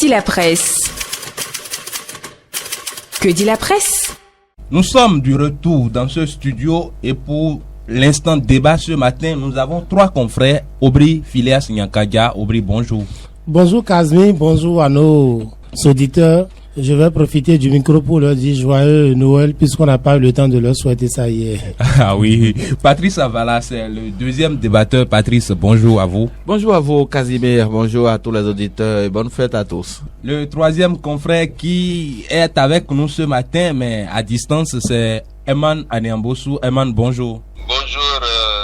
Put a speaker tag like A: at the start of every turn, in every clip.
A: dit la presse? Que dit la presse?
B: Nous sommes du retour dans ce studio et pour l'instant débat ce matin, nous avons trois confrères. Aubry Phileas Nyankadja. Aubry, bonjour.
C: Bonjour Kazmi, bonjour à nos auditeurs. Je vais profiter du micro pour leur dire joyeux Noël puisqu'on n'a pas eu le temps de leur souhaiter ça hier.
B: Ah oui, Patrice Avala, c'est le deuxième débatteur. Patrice, bonjour à vous.
D: Bonjour à vous Casimir, bonjour à tous les auditeurs et bonne fête à tous.
B: Le troisième confrère qui est avec nous ce matin mais à distance, c'est Eman Aniambosu. Eman, bonjour.
E: Bonjour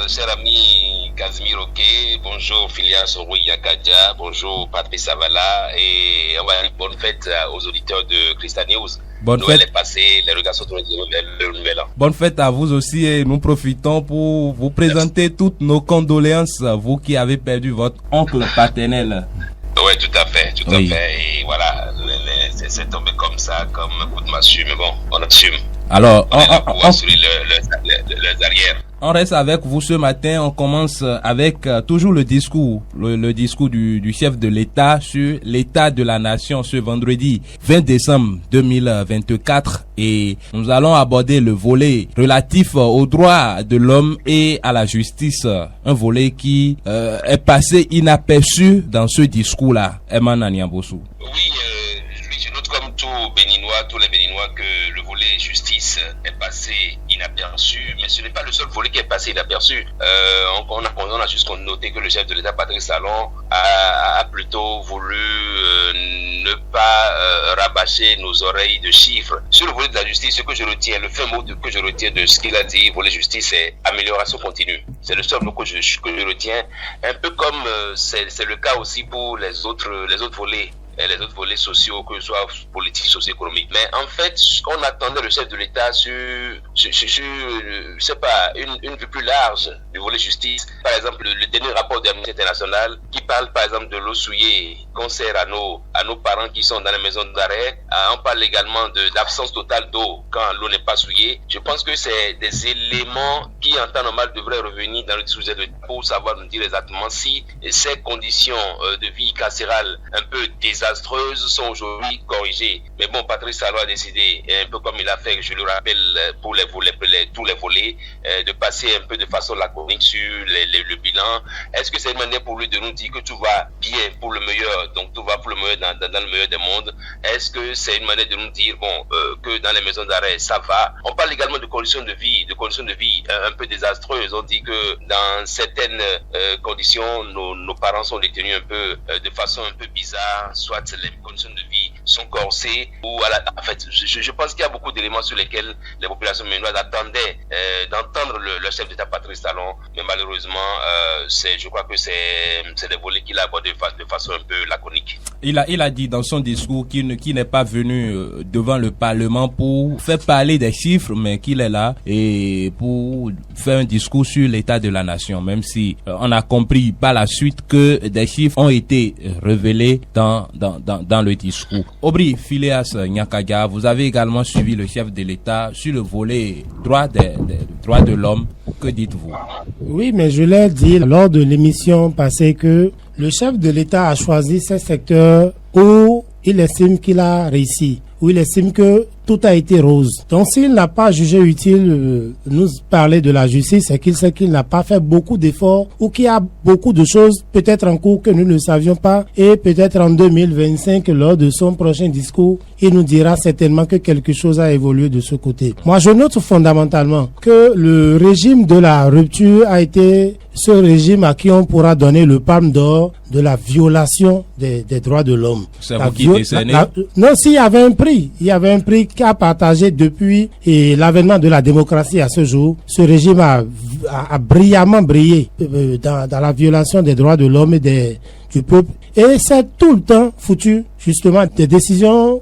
E: cher ami Casimir Oké, bonjour Phileas Nyankadja, bonjour Patrice Avala et on va dire bonne fête aux auditeurs de Christian News.
B: Bonne
E: Noël
B: fête.
E: est passé, les regards sont tournés le nouvel an.
B: Bonne fête à vous aussi et nous profitons pour vous présenter toutes nos condoléances, vous qui avez perdu votre oncle paternel.
E: Oui, tout à fait,
B: Oui.
E: et voilà, c'est tombé comme ça, comme un coup de massue, mais bon, on assume.
B: Alors,
E: On est là pour assurer les arrières.
B: on reste avec vous ce matin. On commence avec toujours le discours du chef de l'État sur l'état de la nation ce vendredi 20 décembre 2024 et nous allons aborder le volet relatif aux droits de l'homme et à la justice, un volet qui est passé inaperçu dans ce discours-là. Eman Aniambosu.
E: Oui, je note comme tous les Béninois, que le volet justice est passé inaperçu, mais ce n'est pas le seul volet qui est passé inaperçu. On a juste noté que le chef de l'État, Patrice Talon, a plutôt voulu ne pas rabâcher nos oreilles de chiffres. Sur le volet de la justice, ce que je retiens, le fin mot que je retiens de ce qu'il a dit, volet justice, c'est amélioration continue. C'est le seul mot que je retiens, un peu comme c'est le cas aussi pour les autres volets. Les autres volets sociaux, que ce soit politiques, socio-économiques. Mais en fait, on attendait le chef de l'État sur je sais pas, une vue plus large du volet justice. Par exemple, le dernier rapport de l'Amnesty International qui parle par exemple de l'eau souillée qu'on sert à nos parents qui sont dans les maisons d'arrêt. On parle également de l'absence totale d'eau quand l'eau n'est pas souillée. Je pense que c'est des éléments qui en temps normal devraient revenir dans le discours de l'État pour savoir nous dire exactement si ces conditions de vie carcérale un peu désastreuses sont aujourd'hui corrigées. Mais bon, Patrice Talon a décidé, un peu comme il a fait, je le rappelle, pour tous les volets, de passer un peu de façon laconique sur le bilan. Est-ce que c'est une manière pour lui de nous dire que tout va bien pour le meilleur, donc tout va pour le meilleur dans le meilleur des mondes? Est-ce que c'est une manière de nous dire que dans les maisons d'arrêt ça va? On parle également de conditions de vie un peu désastreuses. On dit que dans certaines conditions, nos parents sont détenus un peu de façon un peu bizarre, soit les conditions de vie sont corsées ou en fait, je pense qu'il y a beaucoup d'éléments sur lesquels les populations béninoises attendaient d'entendre le chef d'État Patrice Talon, mais malheureusement, je crois que c'est des volets qu'il a abordés de façon un peu laconique.
B: Il a dit dans son discours qu'il n'est pas venu devant le Parlement pour faire parler des chiffres, mais qu'il est là et pour faire un discours sur l'état de la nation, même si on a compris par la suite que des chiffres ont été révélés dans le discours. Aubry Phileas Nyankadja, vous avez également suivi le chef de l'État sur le volet droits de l'homme. Que dites-vous?
C: Oui, mais je l'ai dit lors de l'émission passée que le chef de l'État a choisi ces secteurs où il estime qu'il a réussi, où il estime que tout a été rose. Donc s'il n'a pas jugé utile nous parler de la justice, c'est qu'il sait qu'il n'a pas fait beaucoup d'efforts ou qu'il y a beaucoup de choses peut-être en cours que nous ne savions pas, et peut-être en 2025, lors de son prochain discours, il nous dira certainement que quelque chose a évolué de ce côté. Moi, je note fondamentalement que le régime de la rupture a été ce régime à qui on pourra donner le palme d'or de la violation des droits de l'homme.
B: C'est vous qui décernez?
C: Non, s'il y avait un prix, qu'a partagé depuis l'avènement de la démocratie à ce jour. Ce régime a brillamment brillé dans la violation des droits de l'homme et du peuple. Et c'est tout le temps foutu, justement, des décisions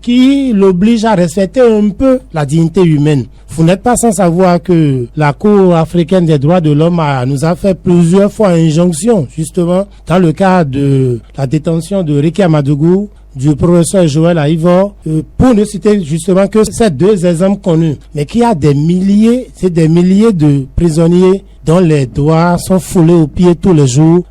C: qui l'obligent à respecter un peu la dignité humaine. Vous n'êtes pas sans savoir que la Cour africaine des droits de l'homme nous a fait plusieurs fois injonction, justement, dans le cas de la détention de Ricky Amadougou, du professeur Joël Aïvor, pour ne citer justement que ces deux exemples connus, mais qu'il y a des milliers de prisonniers dont les doigts sont foulés aux pieds tous les jours.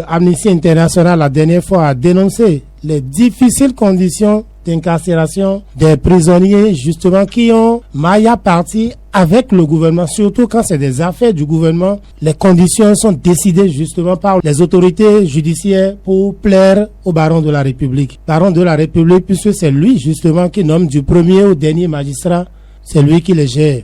C: Amnesty International, la dernière fois, a dénoncé les difficiles conditions d'incarcération des prisonniers justement qui ont maille à partie avec le gouvernement, surtout quand c'est des affaires du gouvernement. Les conditions sont décidées justement par les autorités judiciaires pour plaire au baron de la République. Baron de la République, puisque c'est lui justement qui nomme du premier au dernier magistrat, c'est lui qui les gère.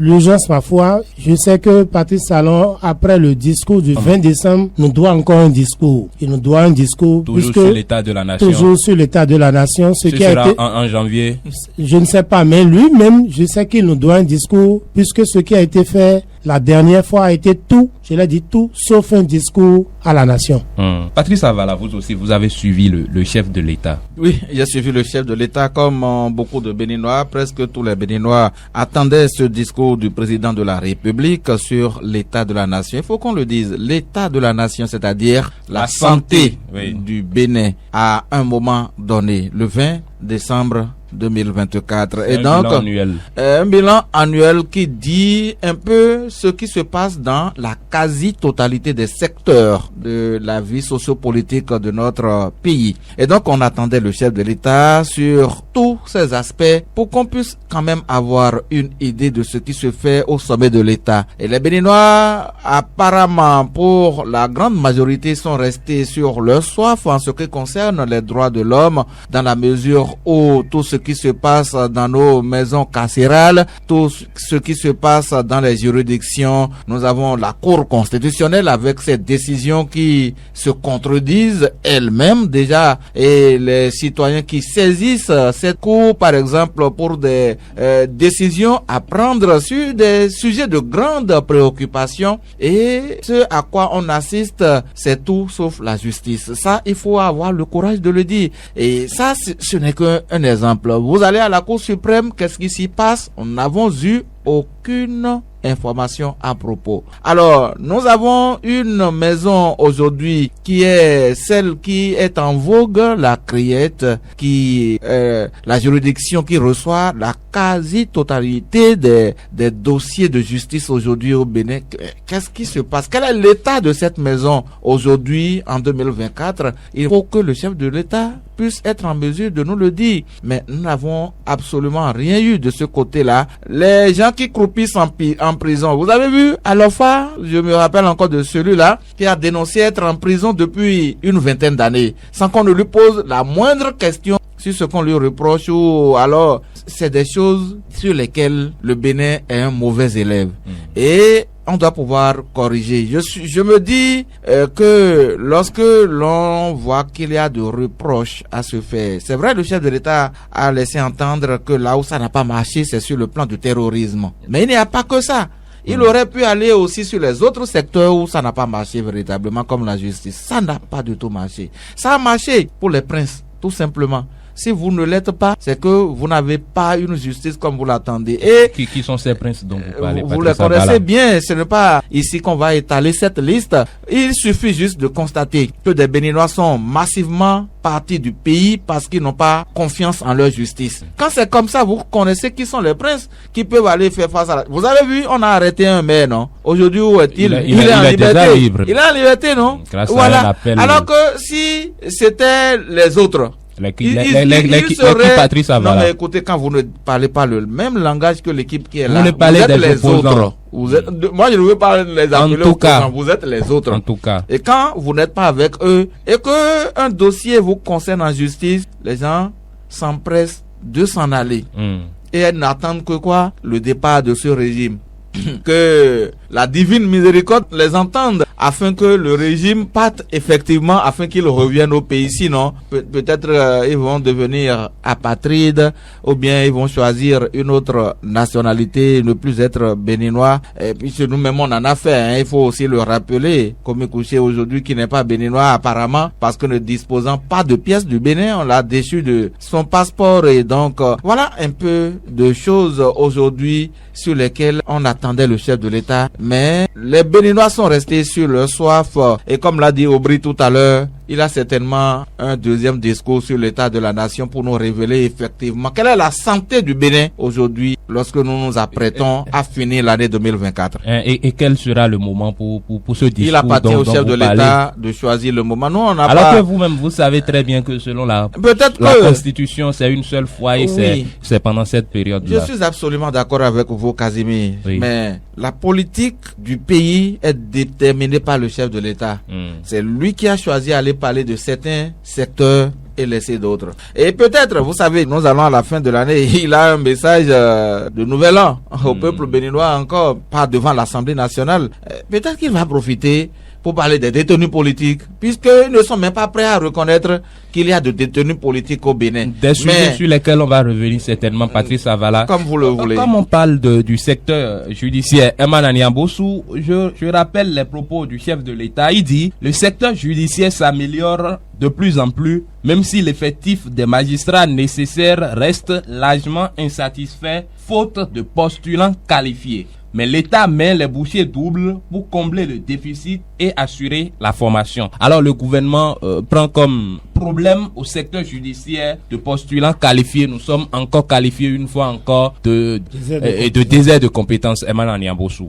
C: L'urgence, ma foi, je sais que Patrice Talon, après le discours du 20 décembre, nous doit encore un discours. Il nous doit un discours.
B: Toujours sur l'état de la nation.
C: Toujours sur l'état de la nation.
B: Ce qui sera en janvier.
C: Je ne sais pas, mais lui-même, je sais qu'il nous doit un discours, puisque ce qui a été fait la dernière fois a été tout, je l'ai dit tout, sauf un discours à la nation.
B: Patrice Avala, vous aussi, vous avez suivi le chef de l'État.
D: Oui, j'ai suivi le chef de l'État comme beaucoup de Béninois. Presque tous les Béninois attendaient ce discours du président de la République sur l'état de la nation. Il faut qu'on le dise, l'état de la nation, c'est-à-dire la santé du Bénin à un moment donné, le 20 décembre 2024. Et donc, un bilan annuel qui dit un peu ce qui se passe dans la quasi-totalité des secteurs de la vie sociopolitique de notre pays. Et donc, on attendait le chef de l'État sur tous ces aspects pour qu'on puisse quand même avoir une idée de ce qui se fait au sommet de l'État. Et les Béninois, apparemment, pour la grande majorité, sont restés sur leur soif en ce qui concerne les droits de l'homme, dans la mesure où tout ce qui se passe dans nos maisons carcérales, tout ce qui se passe dans les juridictions. Nous avons la Cour constitutionnelle avec ses décisions qui se contredisent elles-mêmes déjà, et les citoyens qui saisissent cette Cour, par exemple, pour des décisions à prendre sur des sujets de grande préoccupation, et ce à quoi on assiste, c'est tout sauf la justice. Ça, il faut avoir le courage de le dire. Et ça, ce n'est qu'un exemple. Vous allez à la Cour suprême, qu'est-ce qui s'y passe? Nous n'avons eu aucune information à propos. Alors, nous avons une maison aujourd'hui qui est celle qui est en vogue, la Criette, qui la juridiction qui reçoit la quasi-totalité des dossiers de justice aujourd'hui au Bénin. Qu'est-ce qui se passe? Quel est l'état de cette maison aujourd'hui en 2024? Il faut que le chef de l'État puisse être en mesure de nous le dire. Mais nous n'avons absolument rien eu de ce côté-là. Les gens qui croupissent en prison. Vous avez vu Alofa, je me rappelle encore de celui-là qui a dénoncé être en prison depuis une vingtaine d'années sans qu'on ne lui pose la moindre question sur ce qu'on lui reproche, ou alors c'est des choses sur lesquelles le Bénin est un mauvais élève. Et on doit pouvoir corriger. Je me dis que lorsque l'on voit qu'il y a de reproches à se faire, c'est vrai, le chef de l'État a laissé entendre que là où ça n'a pas marché, c'est sur le plan du terrorisme. Mais il n'y a pas que ça. Il aurait pu aller aussi sur les autres secteurs où ça n'a pas marché véritablement, comme la justice. Ça n'a pas du tout marché. Ça a marché pour les princes, tout simplement. Si vous ne l'êtes pas, c'est que vous n'avez pas une justice comme vous l'attendez. Et
B: qui sont ces princes dont vous parlez?
D: Vous les connaissez bien. Ce n'est pas ici qu'on va étaler cette liste. Il suffit juste de constater que des Béninois sont massivement partis du pays parce qu'ils n'ont pas confiance en leur justice. Quand c'est comme ça, vous connaissez qui sont les princes qui peuvent aller faire face à la... Vous avez vu, on a arrêté un maire, non? Aujourd'hui, où est-il? Il est en liberté. Il est en liberté, non?
B: Grâce à un appel.
D: Alors que si c'était les autres,
B: l'équipe Patrice Avala.
D: Non, mais écoutez, quand vous ne parlez pas le même langage que l'équipe qui est là,
B: vous êtes les
D: autres. Moi, je ne veux pas les appeler opposants, vous êtes les autres.
B: En tout cas.
D: Et quand vous n'êtes pas avec eux, et que un dossier vous concerne en justice, les gens s'empressent de s'en aller. Et elles n'attendent que quoi? Le départ de ce régime. Que la divine miséricorde les entende afin que le régime parte effectivement, afin qu'ils reviennent au pays. Sinon, peut-être ils vont devenir apatrides, ou bien ils vont choisir une autre nationalité, ne plus être béninois. Et puis chez nous-mêmes on en a fait, hein. Il faut aussi le rappeler. Comme Kouché aujourd'hui qui n'est pas béninois apparemment, parce que ne disposant pas de pièces du Bénin, on l'a déchu de son passeport. Et donc voilà un peu de choses aujourd'hui sur lesquelles on attendait le chef de l'État. Mais les Béninois sont restés sur leur soif. Et comme l'a dit Aubry tout à l'heure, il a certainement un deuxième discours sur l'état de la nation pour nous révéler effectivement quelle est la santé du Bénin aujourd'hui lorsque nous nous apprêtons à finir l'année 2024.
B: Et quel sera le moment pour ce discours?
D: Il appartient au chef de l'État de choisir le moment. Nous, on n'a
B: Alors
D: pas...
B: que vous-même, vous savez très bien que selon la Constitution, c'est une seule fois et
D: Oui.
B: c'est pendant cette période-là.
D: Je suis absolument d'accord avec vous, Casimir.
B: Oui.
D: Mais la politique du pays est déterminée par le chef de l'État. C'est lui qui a choisi d'aller parler de certains secteurs et laisser d'autres. Et peut-être, vous savez, nous allons à la fin de l'année, il a un message de nouvel an au peuple béninois encore, pas devant l'Assemblée nationale. Peut-être qu'il va profiter pour parler des détenus politiques, puisqu'ils ne sont même pas prêts à reconnaître qu'il y a de détenus politiques au Bénin.
B: Des sujets sur lesquels on va revenir certainement, Patrice Avala.
D: Comme vous le voulez.
B: Comme on parle du secteur judiciaire, Emmanuel Niambossou, je rappelle les propos du chef de l'État. Il dit, le secteur judiciaire s'améliore de plus en plus, même si l'effectif des magistrats nécessaires reste largement insatisfait, faute de postulants qualifiés. Mais l'État met les bouchées doubles pour combler le déficit et assurer la formation. Alors le gouvernement prend comme problème au secteur judiciaire de postulants qualifiés. Nous sommes encore qualifiés une fois encore de désert de compétences. Emmanuel Niambossou.